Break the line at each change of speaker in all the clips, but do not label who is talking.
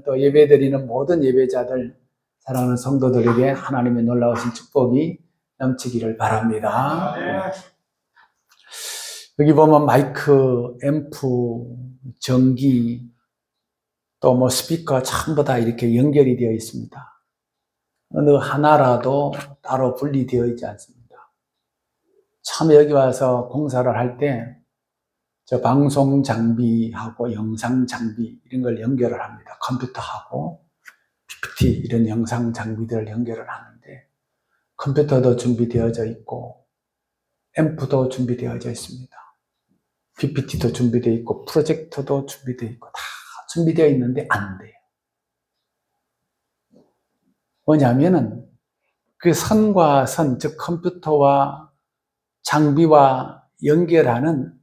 또 예배드리는 모든 예배자들, 사랑하는 성도들에게 하나님의 놀라우신 축복이 넘치기를 바랍니다. 여기 보면 마이크, 앰프, 전기, 또 뭐 스피커 전부 다 이렇게 연결이 되어 있습니다. 어느 하나라도 따로 분리되어 있지 않습니다. 처음에 여기 와서 공사를 할 때 저 방송 장비하고 영상 장비 이런 걸 연결을 합니다. 컴퓨터하고 PPT 이런 영상 장비들을 연결을 하는데 컴퓨터도 준비되어져 있고 앰프도 준비되어져 있습니다. PPT도 준비되어 있고 프로젝터도 준비되어 있고 다 준비되어 있는데 안 돼요. 뭐냐면은 그 선과 선, 즉 컴퓨터와 장비와 연결하는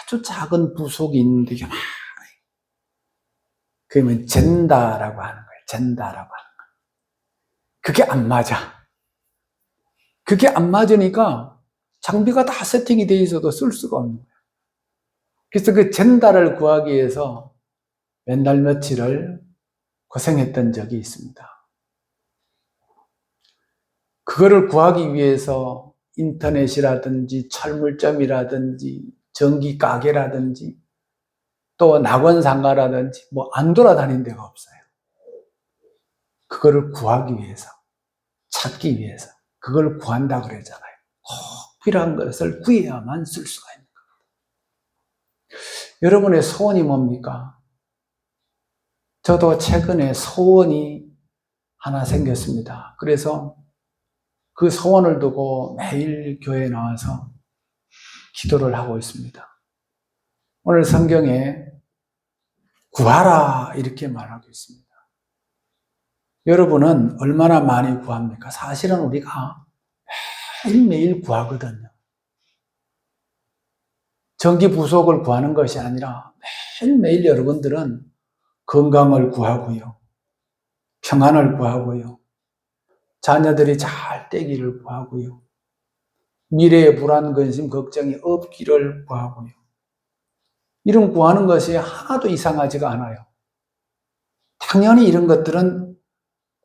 아주 작은 부속이 있는데 이게 많아요. 그러면 젠다라고 하는 거예요. 젠다라고 하는 거예요. 그게 안 맞아. 그게 안 맞으니까 장비가 다 세팅이 되어 있어도 쓸 수가 없는 거예요. 그래서 그 젠다를 구하기 위해서 몇 날 며칠을 고생했던 적이 있습니다. 그거를 구하기 위해서 인터넷이라든지 철물점이라든지 전기 가게라든지 또 낙원상가라든지 뭐 안 돌아다닌 데가 없어요. 그거를 구하기 위해서, 찾기 위해서 그걸 구한다 그러잖아요. 꼭 필요한 것을 구해야만 쓸 수가 있는 겁니다. 여러분의 소원이 뭡니까? 저도 최근에 소원이 하나 생겼습니다. 그래서 그 소원을 두고 매일 교회에 나와서 기도를 하고 있습니다. 오늘 성경에 구하라 이렇게 말하고 있습니다. 여러분은 얼마나 많이 구합니까? 사실은 우리가 매일매일 구하거든요. 전기 부속을 구하는 것이 아니라 매일매일 여러분들은 건강을 구하고요. 평안을 구하고요. 자녀들이 잘 되기를 구하고요. 미래의 불안, 근심, 걱정이 없기를 구하고요. 이런 구하는 것이 하나도 이상하지가 않아요. 당연히 이런 것들은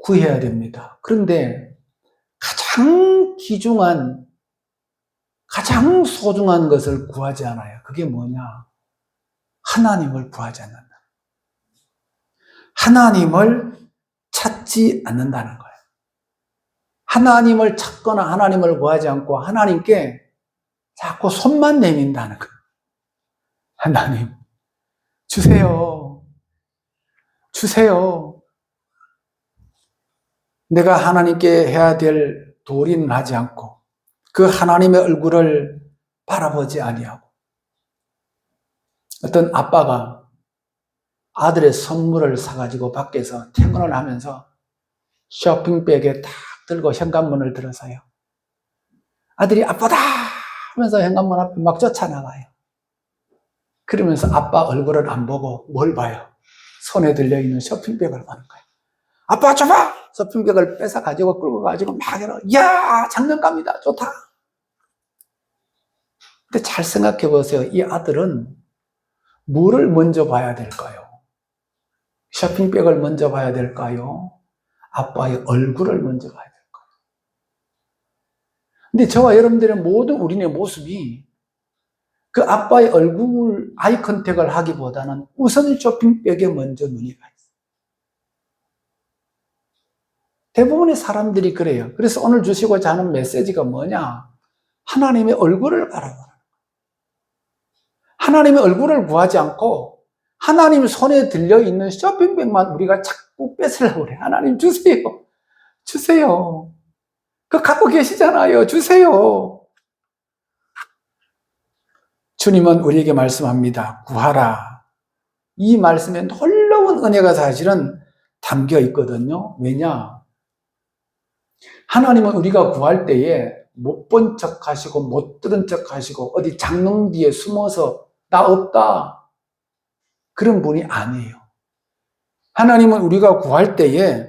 구해야 됩니다. 그런데 가장 귀중한, 가장 소중한 것을 구하지 않아요. 그게 뭐냐? 하나님을 구하지 않는다. 하나님을 찾지 않는다는 거예요. 하나님을 찾거나 하나님을 구하지 않고 하나님께 자꾸 손만 내민다는 거예요. 하나님, 주세요. 주세요. 내가 하나님께 해야 될 도리는 하지 않고 그 하나님의 얼굴을 바라보지 아니하고 어떤 아빠가 아들의 선물을 사가지고 밖에서 퇴근을 하면서 쇼핑백에 딱 들고 현관문을 들어서요. 아들이 아빠다 하면서 현관문 앞에 막 쫓아나가요. 그러면서 아빠 얼굴을 안 보고 뭘 봐요? 손에 들려있는 쇼핑백을 보는 거예요. 아빠 줘봐! 쇼핑백을 뺏어가지고 끌고 가지고 막 이러고 이야 장난감이다 좋다. 근데 잘 생각해 보세요. 이 아들은 뭐를 먼저 봐야 될까요? 쇼핑백을 먼저 봐야 될까요? 아빠의 얼굴을 먼저 봐야 될까요? 근데 저와 여러분들의 모든 우리의 모습이 그 아빠의 얼굴 아이 컨택을 하기보다는 우선 쇼핑백에 먼저 눈이 가 있어요. 대부분의 사람들이 그래요. 그래서 오늘 주시고자 하는 메시지가 뭐냐? 하나님의 얼굴을 바라보라. 하나님의 얼굴을 구하지 않고 하나님 손에 들려있는 쇼핑백만 우리가 자꾸 뺏으려고 그래. 하나님 주세요. 주세요. 그거 갖고 계시잖아요. 주세요. 주님은 우리에게 말씀합니다. 구하라. 이 말씀에 놀라운 은혜가 사실은 담겨 있거든요. 왜냐? 하나님은 우리가 구할 때에 못 본 척 하시고 못 들은 척 하시고 어디 장롱 뒤에 숨어서 나 없다 그런 분이 아니에요. 하나님은 우리가 구할 때에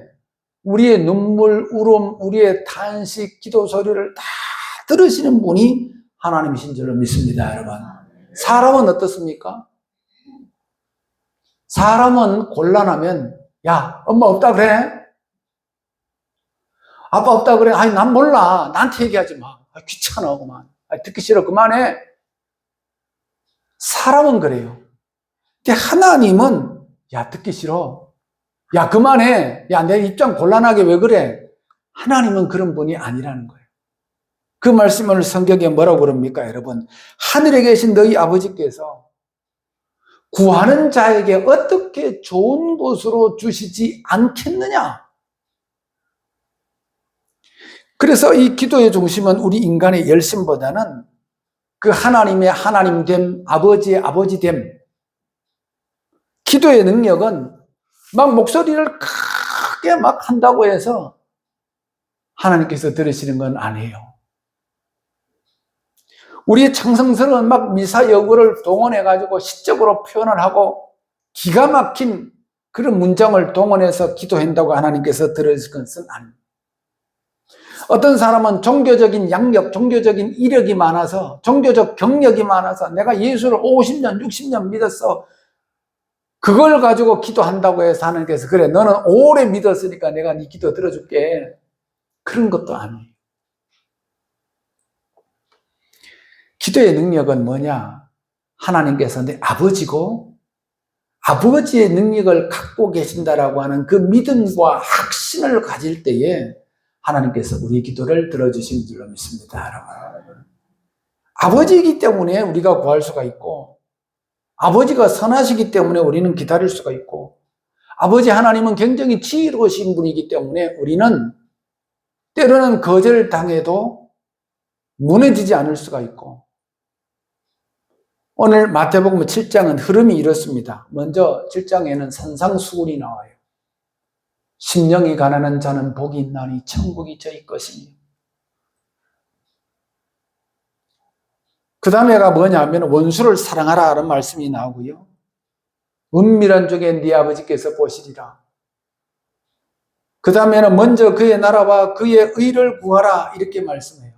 우리의 눈물, 울음, 우리의 탄식, 기도 소리를 다 들으시는 분이 하나님이신 줄로 믿습니다. 여러분. 사람은 어떻습니까? 사람은 곤란하면, 야, 엄마 없다 그래? 아빠 없다 그래? 아니, 난 몰라. 나한테 얘기하지 마. 귀찮아, 그만. 듣기 싫어, 그만해. 사람은 그래요. 근데 하나님은, 야, 듣기 싫어. 야, 그만해. 야, 내 입장 곤란하게 왜 그래? 하나님은 그런 분이 아니라는 거예요. 그 말씀을 성경에 뭐라고 그럽니까, 여러분? 하늘에 계신 너희 아버지께서 구하는 자에게 어떻게 좋은 곳으로 주시지 않겠느냐? 그래서 이 기도의 중심은 우리 인간의 열심보다는 그 하나님의 하나님됨, 아버지의 아버지됨. 기도의 능력은 막 목소리를 크게 막 한다고 해서 하나님께서 들으시는 건 아니에요. 우리의 창성스러운 막 미사여구를 동원해가지고 시적으로 표현을 하고 기가 막힌 그런 문장을 동원해서 기도한다고 하나님께서 들으실 것은 아닙니다. 어떤 사람은 종교적인 양력, 종교적인 이력이 많아서, 종교적 경력이 많아서 내가 예수를 50년, 60년 믿었어. 그걸 가지고 기도한다고 해서 하나님께서 그래, 너는 오래 믿었으니까 내가 네 기도 들어줄게. 그런 것도 아니에요. 기도의 능력은 뭐냐? 하나님께서 내 아버지고 아버지의 능력을 갖고 계신다라고 하는 그 믿음과 확신을 가질 때에 하나님께서 우리의 기도를 들어주신 줄로 믿습니다. 여러분. 아버지이기 때문에 우리가 구할 수가 있고, 아버지가 선하시기 때문에 우리는 기다릴 수가 있고, 아버지 하나님은 굉장히 지혜로우신 분이기 때문에 우리는 때로는 거절당해도 무너지지 않을 수가 있고, 오늘 마태복음 7장은 흐름이 이렇습니다. 먼저 7장에는 산상수훈이 나와요. 심령이 가난한 자는 복이 있나니 천국이 저희 것이니. 그 다음에가 뭐냐면 원수를 사랑하라 하는 말씀이 나오고요. 은밀한 쪽에 네 아버지께서 보시리라. 그 다음에는 먼저 그의 나라와 그의 의를 구하라 이렇게 말씀해요.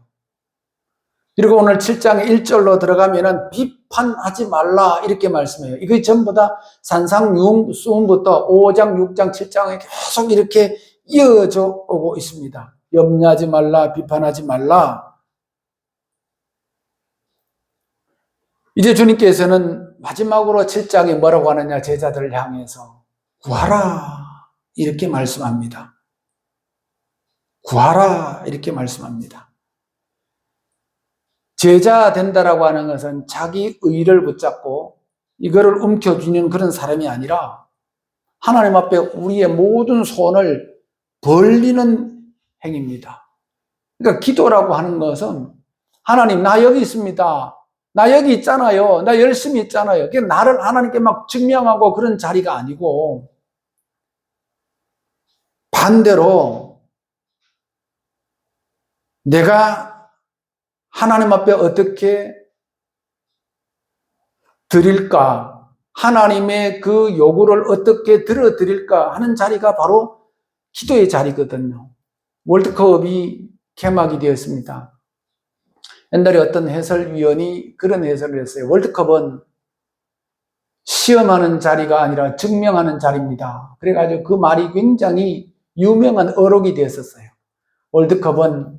그리고 오늘 7장의 1절로 들어가면은 비판하지 말라 이렇게 말씀해요. 이게 전부 다 산상수훈부터 5장, 6장, 7장에 계속 이렇게 이어져 오고 있습니다. 염려하지 말라, 비판하지 말라. 이제 주님께서는 마지막으로 7장에 뭐라고 하느냐, 제자들을 향해서 구하라 이렇게 말씀합니다. 구하라 이렇게 말씀합니다. 제자 된다라고 하는 것은 자기 의를 붙잡고 이거를 움켜쥐는 그런 사람이 아니라 하나님 앞에 우리의 모든 소원을 벌리는 행위입니다. 그러니까 기도라고 하는 것은 하나님 나 여기 있습니다. 나 여기 있잖아요. 나 열심히 있잖아요. 그게 나를 하나님께 막 증명하고 그런 자리가 아니고 반대로 내가 하나님 앞에 어떻게 드릴까? 하나님의 그 요구를 어떻게 들어드릴까 하는 자리가 바로 기도의 자리거든요. 월드컵이 개막이 되었습니다. 옛날에 어떤 해설위원이 그런 해설을 했어요. 월드컵은 시험하는 자리가 아니라 증명하는 자리입니다. 그래가지고 그 말이 굉장히 유명한 어록이 되었었어요. 월드컵은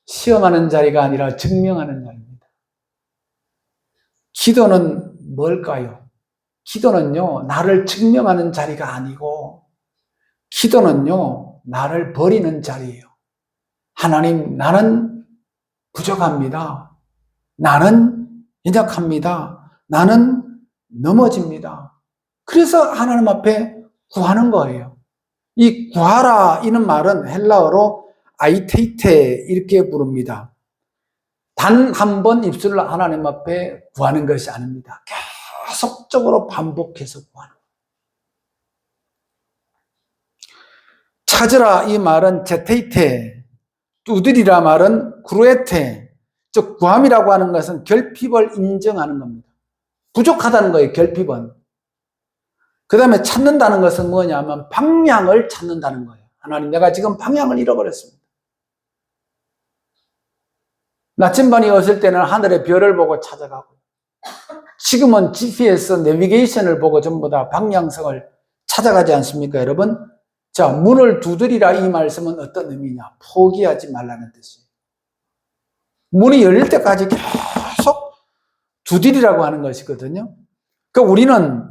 시험하는 자리가 아니라 증명하는 자리입니다. 기도는 뭘까요? 기도는요, 나를 증명하는 자리가 아니고, 기도는요, 나를 버리는 자리예요. 하나님, 나는 부족합니다. 나는 연약합니다. 나는 넘어집니다. 그래서 하나님 앞에 구하는 거예요. 이 구하라 이는 말은 헬라어로 아이테이테 이렇게 부릅니다. 단 한 번 입술로 하나님 앞에 구하는 것이 아닙니다. 계속적으로 반복해서 구하는 거예요. 찾으라 이 말은 제테이테, 두드리라 말은 구루에테, 즉 구함이라고 하는 것은 결핍을 인정하는 겁니다. 부족하다는 거예요. 결핍은. 그 다음에 찾는다는 것은 뭐냐면 방향을 찾는다는 거예요. 하나님 내가 지금 방향을 잃어버렸습니다. 나침반이 없을 때는 하늘의 별을 보고 찾아가고 지금은 GPS 내비게이션을 보고 전부 다 방향성을 찾아가지 않습니까, 여러분? 자, 문을 두드리라 이 말씀은 어떤 의미냐? 포기하지 말라는 뜻이에요. 문이 열릴 때까지 계속 두드리라고 하는 것이거든요. 그러니까 우리는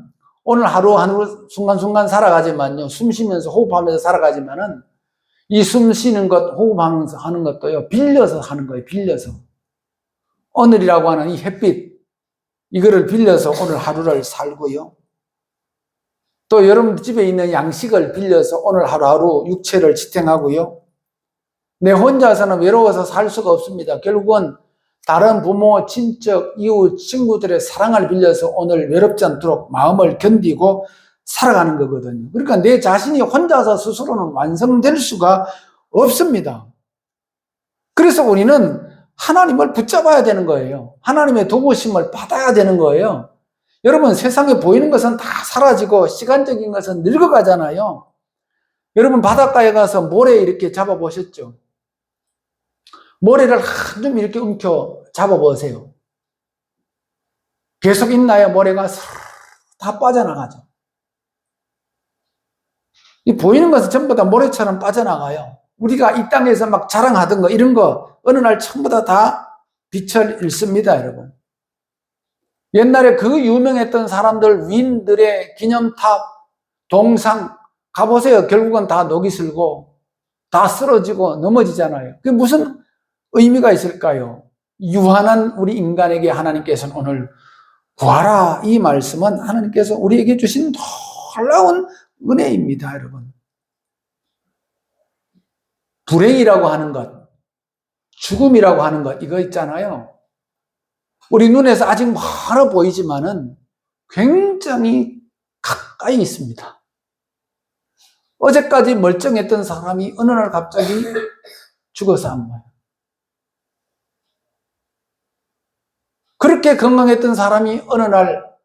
오늘 하루 순간순간 살아가지만요, 숨 쉬면서 호흡하면서 살아가지만은 이 숨 쉬는 것, 호흡하면서 하는 것도요, 빌려서 하는 거예요, 빌려서. 오늘이라고 하는 이 햇빛, 이거를 빌려서 오늘 하루를 살고요. 또 여러분 집에 있는 양식을 빌려서 오늘 하루하루 육체를 지탱하고요. 내 혼자서는 외로워서 살 수가 없습니다. 결국은 다른 부모, 친척, 이웃, 친구들의 사랑을 빌려서 오늘 외롭지 않도록 마음을 견디고 살아가는 거거든요. 그러니까 내 자신이 혼자서 스스로는 완성될 수가 없습니다. 그래서 우리는 하나님을 붙잡아야 되는 거예요. 하나님의 도우심을 받아야 되는 거예요. 여러분, 세상에 보이는 것은 다 사라지고 시간적인 것은 늙어가잖아요. 여러분, 바닷가에 가서 모래 이렇게 잡아보셨죠? 모래를 한줌 이렇게 움켜 잡아보세요. 계속 있나요? 모래가 다 빠져나가죠. 이 보이는 것은 전부 다 모래처럼 빠져나가요. 우리가 이 땅에서 막 자랑하던 거, 이런 거, 어느 날 전부 다 빛을 잃습니다, 여러분. 옛날에 그 유명했던 사람들, 위인들의 기념탑, 동상, 가보세요. 결국은 다 녹이 슬고, 다 쓰러지고 넘어지잖아요. 그게 무슨 의미가 있을까요? 유한한 우리 인간에게 하나님께서는 오늘 구하라, 이 말씀은 하나님께서 우리에게 주신 놀라운 은혜입니다, 여러분. 불행이라고 하는 것, 죽음이라고 하는 것, 이거 있잖아요. 우리 눈에서 아직 멀어 보이지만은 굉장히 가까이 있습니다. 어제까지 멀쩡했던 사람이 어느 날 갑자기 죽어서 안 보여요. 그렇게 건강했던 사람이 어느 날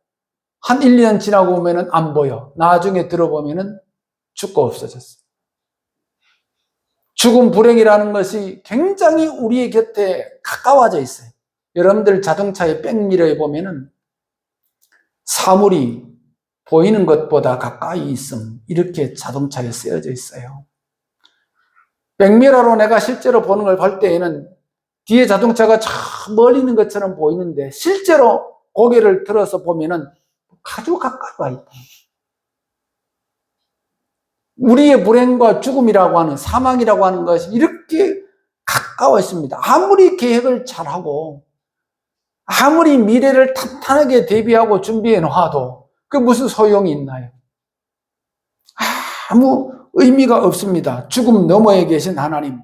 한 1, 2년 지나고 오면은 안 보여. 나중에 들어보면은 죽고 없어졌어. 죽음, 불행이라는 것이 굉장히 우리의 곁에 가까워져 있어요. 여러분들 자동차의 백미러에 보면은 사물이 보이는 것보다 가까이 있음, 이렇게 자동차에 쓰여져 있어요. 백미러로 내가 실제로 보는 걸 볼 때에는 뒤에 자동차가 저 멀리 있는 것처럼 보이는데 실제로 고개를 들어서 보면은 아주 가까이 와 있다. 우리의 불행과 죽음이라고 하는, 사망이라고 하는 것이 이렇게 가까워 있습니다. 아무리 계획을 잘하고 아무리 미래를 탄탄하게 대비하고 준비해 놔도 그 무슨 소용이 있나요? 아무 의미가 없습니다. 죽음 너머에 계신 하나님.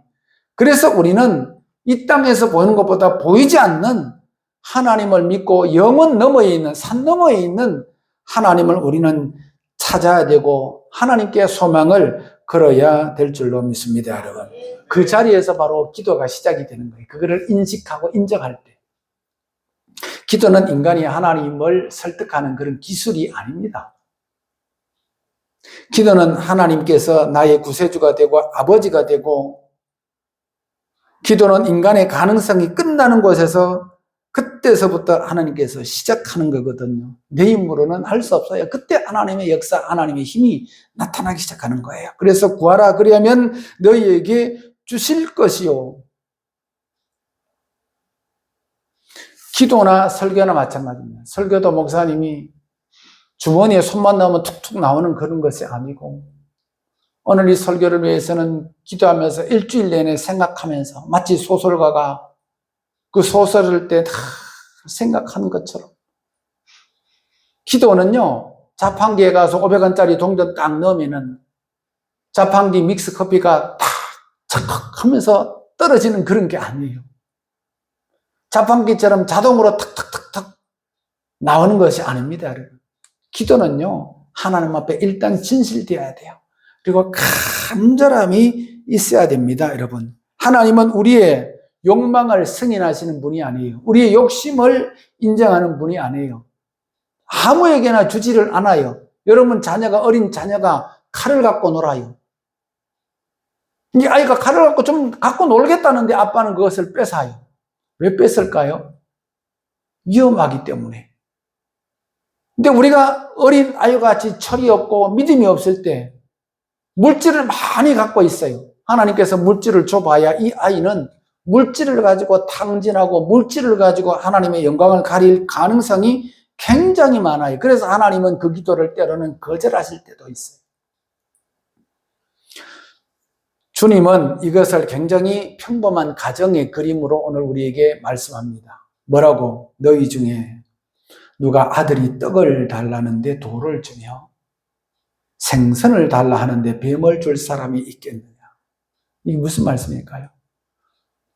그래서 우리는 이 땅에서 보이는 것보다 보이지 않는 하나님을 믿고 영원 너머에 있는, 산 너머에 있는 하나님을 우리는 찾아야 되고 하나님께 소망을 걸어야 될 줄로 믿습니다, 여러분. 그 자리에서 바로 기도가 시작이 되는 거예요. 그거를 인식하고 인정할 때. 기도는 인간이 하나님을 설득하는 그런 기술이 아닙니다. 기도는 하나님께서 나의 구세주가 되고 아버지가 되고, 기도는 인간의 가능성이 끝나는 곳에서 그때서부터 하나님께서 시작하는 거거든요. 내 힘으로는 할 수 없어요. 그때 하나님의 역사, 하나님의 힘이 나타나기 시작하는 거예요. 그래서 구하라, 그리하면 너희에게 주실 것이요. 기도나 설교나 마찬가지입니다. 설교도 목사님이 주머니에 손만 넣으면 툭툭 나오는 그런 것이 아니고, 오늘 이 설교를 위해서는 기도하면서 일주일 내내 생각하면서 마치 소설가가 그 소설을 때 다 생각하는 것처럼, 기도는요, 자판기에 가서 500원짜리 동전 딱 넣으면은 자판기 믹스 커피가 탁 착착 하면서 떨어지는 그런 게 아니에요. 자판기처럼 자동으로 탁탁탁탁 나오는 것이 아닙니다, 여러분. 기도는요, 하나님 앞에 일단 진실되어야 돼요. 그리고 간절함이 있어야 됩니다, 여러분. 하나님은 우리의 욕망을 승인하시는 분이 아니에요. 우리의 욕심을 인정하는 분이 아니에요. 아무에게나 주지를 않아요. 여러분 어린 자녀가 칼을 갖고 놀아요. 이 아이가 칼을 갖고 좀 갖고 놀겠다는데 아빠는 그것을 뺏어요. 왜 뺏을까요? 위험하기 때문에. 근데 우리가 어린 아이와 같이 철이 없고 믿음이 없을 때 물질을 많이 갖고 있어요. 하나님께서 물질을 줘봐야 이 아이는 물질을 가지고 탕진하고 물질을 가지고 하나님의 영광을 가릴 가능성이 굉장히 많아요. 그래서 하나님은 그 기도를 때로는 거절하실 때도 있어요. 주님은 이것을 굉장히 평범한 가정의 그림으로 오늘 우리에게 말씀합니다. 뭐라고? 너희 중에 누가 아들이 떡을 달라는데 돌을 주며 생선을 달라 하는데 뱀을 줄 사람이 있겠느냐? 이게 무슨 말씀일까요?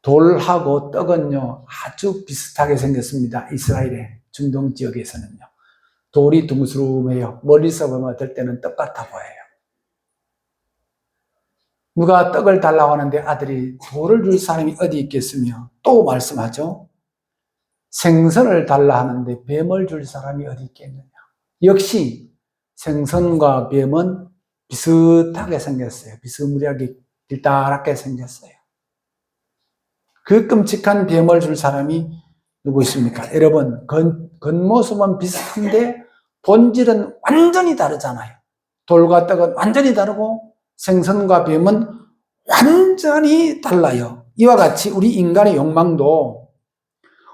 돌하고 떡은요, 아주 비슷하게 생겼습니다. 이스라엘의 중동 지역에서는요. 돌이 둥스름해요. 멀리서 보면 어떨 때는 떡 같아 보여요. 누가 떡을 달라고 하는데 아들이 돌을 줄 사람이 어디 있겠으며, 또 말씀하죠. 생선을 달라 하는데 뱀을 줄 사람이 어디 있겠느냐. 역시 생선과 뱀은 비슷하게 생겼어요. 비스무리하게 길다랗게 생겼어요. 그 끔찍한 뱀을 줄 사람이 누구 있습니까? 여러분, 겉모습은 비슷한데 본질은 완전히 다르잖아요. 돌과 떡은 완전히 다르고 생선과 뱀은 완전히 달라요. 이와 같이 우리 인간의 욕망도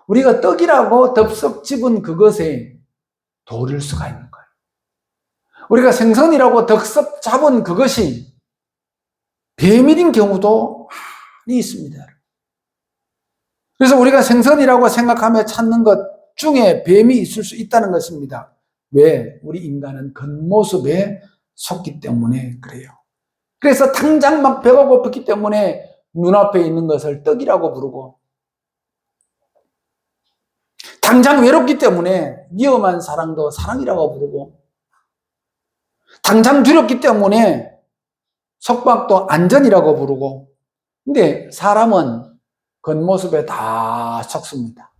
우리가 떡이라고 덥석 집은 그것에 돌일 수가 있는 거예요. 우리가 생선이라고 덥석 잡은 그것이 뱀일인 경우도 많이 있습니다. 그래서 우리가 생선이라고 생각하며 찾는 것 중에 뱀이 있을 수 있다는 것입니다. 왜? 우리 인간은 겉모습에 속기 때문에 그래요. 그래서 당장 막 배가 고팠기 때문에 눈앞에 있는 것을 떡이라고 부르고, 당장 외롭기 때문에 위험한 사랑도 사랑이라고 부르고, 당장 두렵기 때문에 속박도 안전이라고 부르고. 근데 사람은 겉모습에 다 속습니다.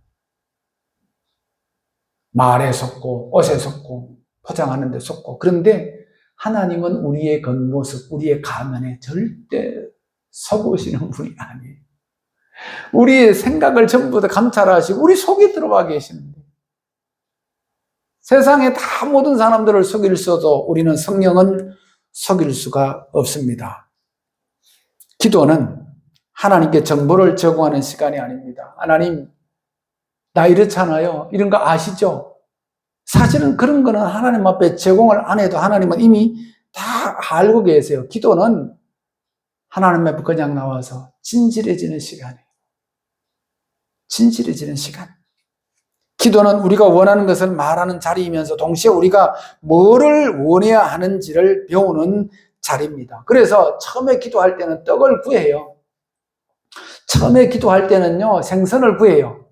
말에 속고 옷에 속고 포장하는 데 속고. 그런데 하나님은 우리의 겉모습, 우리의 가면에 절대 속으시는 분이 아니에요. 우리의 생각을 전부 다 감찰하시고 우리 속에 들어와 계시는데, 세상에 다 모든 사람들을 속일 수도 우리는 성령은 속일 수가 없습니다. 기도는 하나님께 정보를 제공하는 시간이 아닙니다. 하나님, 나 이렇잖아요. 이런 거 아시죠? 사실은 그런 거는 하나님 앞에 제공을 안 해도 하나님은 이미 다 알고 계세요. 기도는 하나님 앞에 그냥 나와서 진실해지는 시간이에요. 진실해지는 시간. 기도는 우리가 원하는 것을 말하는 자리이면서 동시에 우리가 뭐를 원해야 하는지를 배우는 자리입니다. 그래서 처음에 기도할 때는 떡을 구해요. 처음에 기도할 때는요, 생선을 구해요.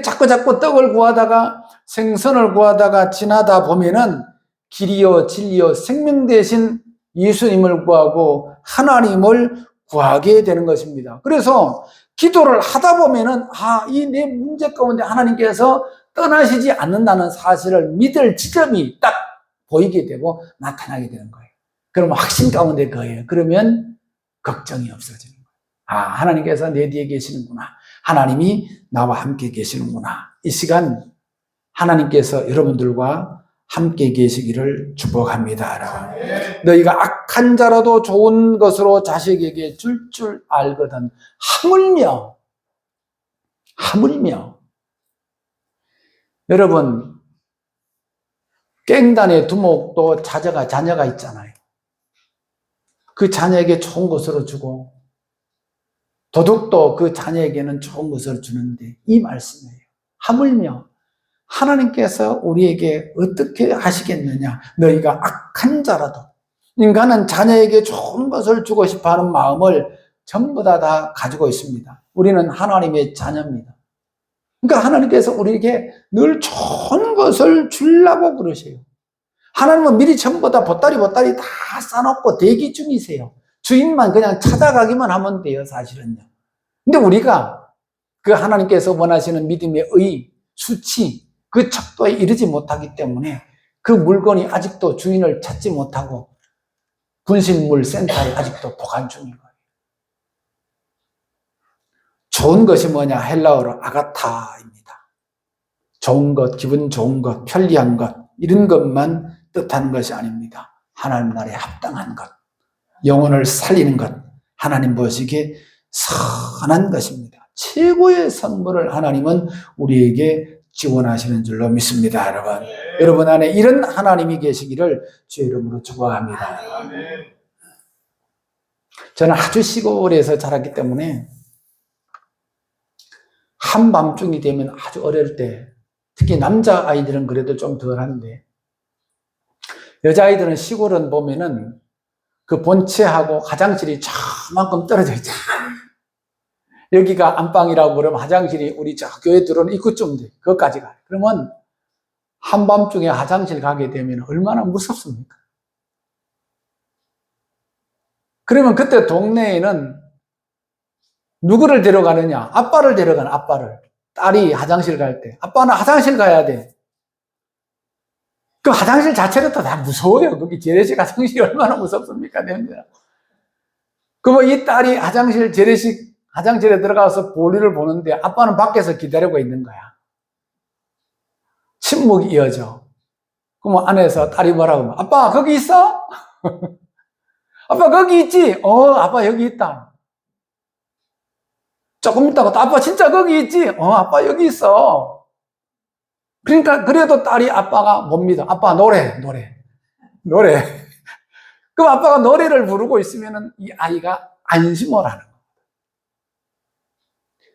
자꾸 떡을 구하다가 생선을 구하다가 지나다 보면은 길이요 진리요 생명 대신 예수님을 구하고 하나님을 구하게 되는 것입니다. 그래서 기도를 하다 보면은 이 내 문제 가운데 하나님께서 떠나시지 않는다는 사실을 믿을 지점이 딱 보이게 되고 나타나게 되는 거예요. 그러면 확신 가운데 거예요. 그러면 걱정이 없어지는 거예요. 하나님께서 내 뒤에 계시는구나. 하나님이 나와 함께 계시는구나. 이 시간 하나님께서 여러분들과 함께 계시기를 축복합니다. 너희가 악한 자라도 좋은 것으로 자식에게 줄 알거든. 하물며 여러분, 깽단의 두목도 자녀가 있잖아요. 그 자녀에게 좋은 것으로 주고 도둑도 그 자녀에게는 좋은 것을 주는데 이 말씀이에요. 하물며 하나님께서 우리에게 어떻게 하시겠느냐. 너희가 악한 자라도. 인간은 자녀에게 좋은 것을 주고 싶어하는 마음을 전부 다 가지고 있습니다. 우리는 하나님의 자녀입니다. 그러니까 하나님께서 우리에게 늘 좋은 것을 주려고 그러세요. 하나님은 미리 전부 다 보따리 다 싸놓고 대기 중이세요. 주인만 그냥 찾아가기만 하면 돼요, 사실은요. 근데 우리가 그 하나님께서 원하시는 믿음의 의, 수치, 그 척도에 이르지 못하기 때문에 그 물건이 아직도 주인을 찾지 못하고 분실물 센터에 아직도 보관 중인 거예요. 좋은 것이 뭐냐? 헬라어로 아가타입니다. 좋은 것, 기분 좋은 것, 편리한 것, 이런 것만 뜻하는 것이 아닙니다. 하나님 나라에 합당한 것, 영혼을 살리는 것, 하나님 보시기에 선한 것입니다. 최고의 선물을 하나님은 우리에게 지원하시는 줄로 믿습니다. 여러분, 여러분 안에 이런 하나님이 계시기를 주의 이름으로 축원합니다. 저는 아주 시골에서 자랐기 때문에 한밤중이 되면 아주 어릴 때, 특히 남자아이들은 그래도 좀 덜한데 여자아이들은 시골은 보면은 그 본체하고 화장실이 저만큼 떨어져 있잖아. 여기가 안방이라고 그러면 화장실이 우리 저 교회 들어오는 입구쯤 돼. 그것까지 가. 그러면 한밤중에 화장실 가게 되면 얼마나 무섭습니까? 그러면 그때 동네에는 누구를 데려가느냐? 아빠를 데려가는, 아빠를. 딸이 화장실 갈 때. 아빠는 화장실 가야 돼. 그 화장실 자체가 다 무서워요. 거기 재래식 화장실이 얼마나 무섭습니까? 냄새나. 그러면 이 딸이 재래식 화장실에 들어가서 볼일을 보는데 아빠는 밖에서 기다리고 있는 거야. 침묵이 이어져. 그러면 안에서 딸이 뭐라고 하면, 아빠 거기 있어? 아빠 거기 있지? 아빠 여기 있다. 조금 있다가 또 아빠 진짜 거기 있지? 아빠 여기 있어. 그러니까 그래도 딸이 아빠가 못 믿어. 아빠 노래. 그럼 아빠가 노래를 부르고 있으면 이 아이가 안심을 하는 거예요.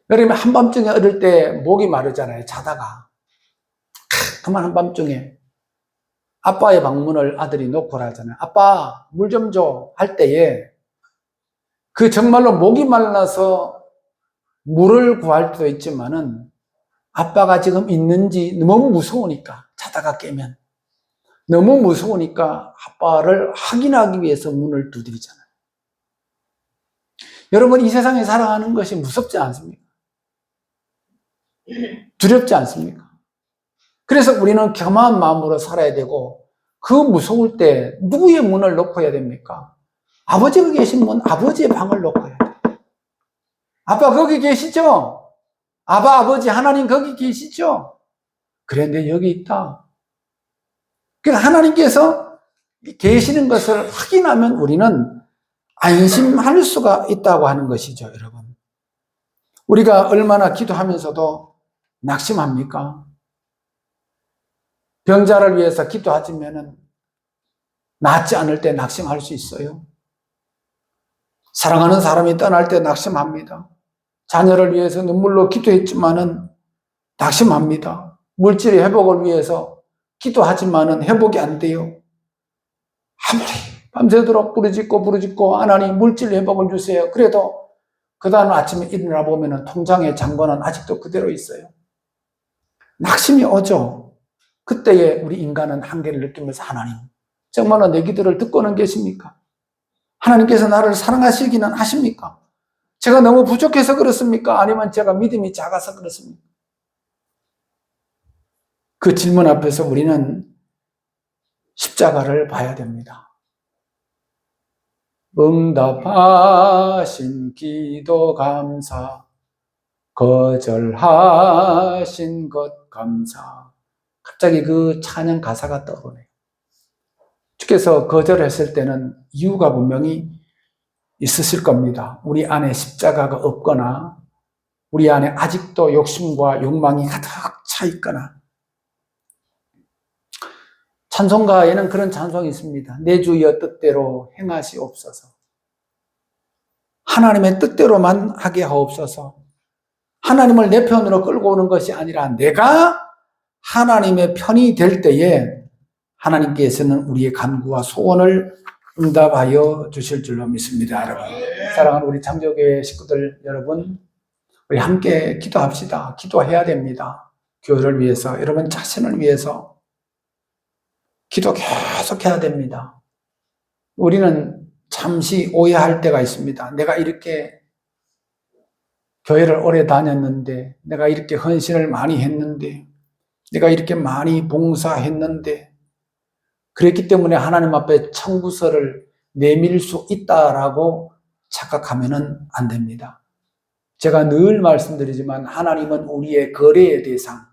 그러면 한밤중에 어릴 때 목이 마르잖아요. 자다가. 그만 한밤중에 아빠의 방문을 아들이 놓고 하잖아요. 아빠 물 좀 줘 할 때에 그 정말로 목이 말라서 물을 구할 때도 있지만은 아빠가 지금 있는지 너무 무서우니까, 자다가 깨면 너무 무서우니까 아빠를 확인하기 위해서 문을 두드리잖아요. 여러분, 이 세상에 살아가는 것이 무섭지 않습니까? 두렵지 않습니까? 그래서 우리는 겸허한 마음으로 살아야 되고, 그 무서울 때 누구의 문을 놓고야 됩니까? 아버지가 계신 문, 아버지의 방을 놓고야 돼요. 아빠 거기 계시죠? 아버지 하나님 거기 계시죠? 그런데 여기 있다. 그러니까 하나님께서 계시는 것을 확인하면 우리는 안심할 수가 있다고 하는 것이죠, 여러분. 우리가 얼마나 기도하면서도 낙심합니까? 병자를 위해서 기도하지면은 낫지 않을 때 낙심할 수 있어요. 사랑하는 사람이 떠날 때 낙심합니다. 자녀를 위해서 눈물로 기도했지만은 낙심합니다. 물질의 회복을 위해서 기도하지만은 회복이 안 돼요. 아무리 밤새도록 부르짖고 하나님 물질 회복을 주세요. 그래도 그 다음 아침에 일어나 보면은 통장의 잔고는 아직도 그대로 있어요. 낙심이 오죠. 그때에 우리 인간은 한계를 느끼면서, 하나님 정말로 내 기도를 듣고는 계십니까? 하나님께서 나를 사랑하시기는 하십니까? 제가 너무 부족해서 그렇습니까? 아니면 제가 믿음이 작아서 그렇습니까? 그 질문 앞에서 우리는 십자가를 봐야 됩니다. 응답하신 기도 감사, 거절하신 것 감사. 갑자기 그 찬양 가사가 떠오르네요. 주께서 거절했을 때는 이유가 분명히 있으실 겁니다. 우리 안에 십자가가 없거나 우리 안에 아직도 욕심과 욕망이 가득 차 있거나. 찬송가에는 그런 찬송이 있습니다. 내 주여 뜻대로 행하시옵소서. 하나님의 뜻대로만 하게 하옵소서. 하나님을 내 편으로 끌고 오는 것이 아니라 내가 하나님의 편이 될 때에 하나님께서는 우리의 간구와 소원을 응답하여 주실 줄로 믿습니다. 여러분, 사랑하는 우리 창조교회 식구들 여러분, 우리 함께 기도합시다. 기도해야 됩니다. 교회를 위해서, 여러분 자신을 위해서 기도 계속해야 됩니다. 우리는 잠시 오해할 때가 있습니다. 내가 이렇게 교회를 오래 다녔는데, 내가 이렇게 헌신을 많이 했는데, 내가 이렇게 많이 봉사했는데, 그랬기 때문에 하나님 앞에 청구서를 내밀 수 있다라고 착각하면 안 됩니다. 제가 늘 말씀드리지만 하나님은 우리의 거래의 대상,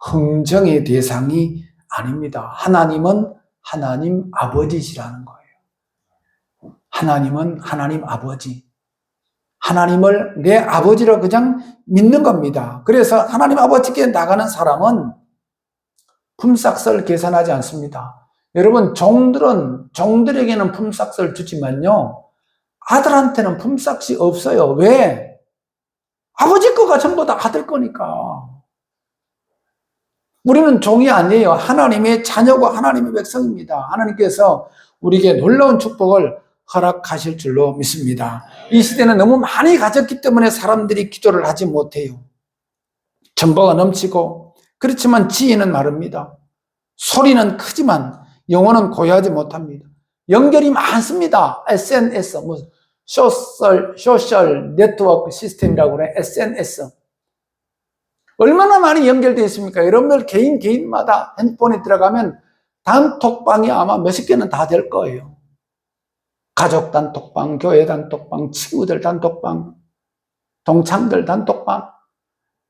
흥정의 대상이 아닙니다. 하나님은 하나님 아버지시라는 거예요. 하나님은 하나님 아버지. 하나님을 내 아버지로 그냥 믿는 겁니다. 그래서 하나님 아버지께 나가는 사람은 품삯을 계산하지 않습니다. 여러분, 종들에게는 품삯을 주지만요, 아들한테는 품삯이 없어요. 왜? 아버지 거가 전부 다 아들 거니까. 우리는 종이 아니에요. 하나님의 자녀고 하나님의 백성입니다. 하나님께서 우리에게 놀라운 축복을 허락하실 줄로 믿습니다. 이 시대는 너무 많이 가졌기 때문에 사람들이 기도를 하지 못해요. 정보가 넘치고, 그렇지만 지혜는 마릅니다. 소리는 크지만 영혼은 고요하지 못합니다. 연결이 많습니다. SNS, 소셜 네트워크 시스템이라고 그래. SNS. 얼마나 많이 연결되어 있습니까? 여러분들 개인마다 핸드폰에 들어가면 단톡방이 아마 몇십 개는 다 될 거예요. 가족 단톡방, 교회 단톡방, 친구들 단톡방, 동창들 단톡방.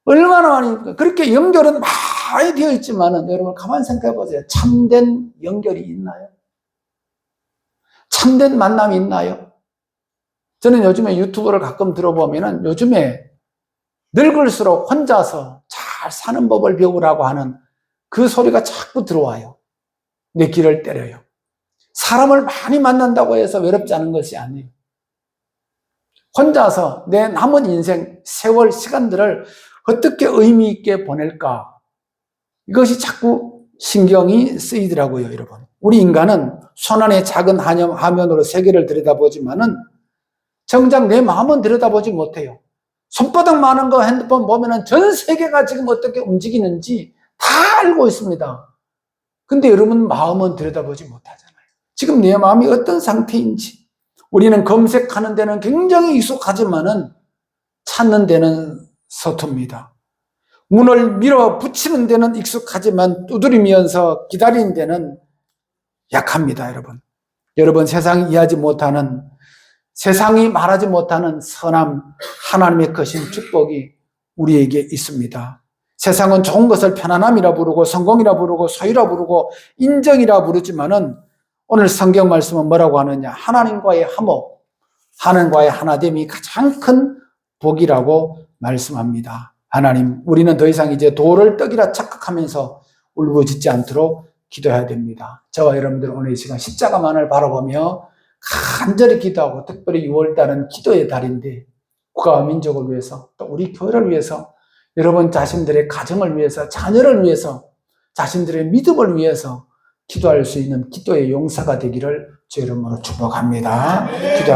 얼마나 많이, 그렇게 연결은 많이 되어 있지만은 여러분 가만히 생각해 보세요. 참된 연결이 있나요? 참된 만남이 있나요? 저는 요즘에 유튜브를 가끔 들어보면은 요즘에 늙을수록 혼자서 잘 사는 법을 배우라고 하는 그 소리가 자꾸 들어와요. 내 귀를 때려요. 사람을 많이 만난다고 해서 외롭지 않은 것이 아니에요. 혼자서 내 남은 인생, 세월, 시간들을 어떻게 의미 있게 보낼까? 이것이 자꾸 신경이 쓰이더라고요, 여러분. 우리 인간은 손안의 작은 화면으로 세계를 들여다보지만은 정작 내 마음은 들여다보지 못해요. 손바닥 많은 거 핸드폰 보면은 전 세계가 지금 어떻게 움직이는지 다 알고 있습니다. 근데 여러분 마음은 들여다보지 못하잖아요. 지금 내 마음이 어떤 상태인지. 우리는 검색하는 데는 굉장히 익숙하지만은 찾는 데는 서툽니다. 문을 밀어붙이는 데는 익숙하지만 두드리면서 기다리는 데는 약합니다, 여러분. 여러분, 세상이 이해하지 못하는, 세상이 말하지 못하는 선함, 하나님의 크신 축복이 우리에게 있습니다. 세상은 좋은 것을 편안함이라 부르고 성공이라 부르고 소유라 부르고 인정이라 부르지만은 오늘 성경 말씀은 뭐라고 하느냐? 하나님과의 화목, 하나님과의 하나됨이 가장 큰 복이라고 말씀합니다. 하나님, 우리는 더 이상 이제 돌을 떡이라 착각하면서 울부짖지 않도록 기도해야 됩니다. 저와 여러분들 오늘 이 시간 십자가만을 바라보며 간절히 기도하고, 특별히 6월달은 기도의 달인데 국가와 민족을 위해서, 또 우리 교회를 위해서, 여러분 자신들의 가정을 위해서, 자녀를 위해서, 자신들의 믿음을 위해서 기도할 수 있는 기도의 용사가 되기를 주 이름으로 축복합니다. 기도하겠습니다.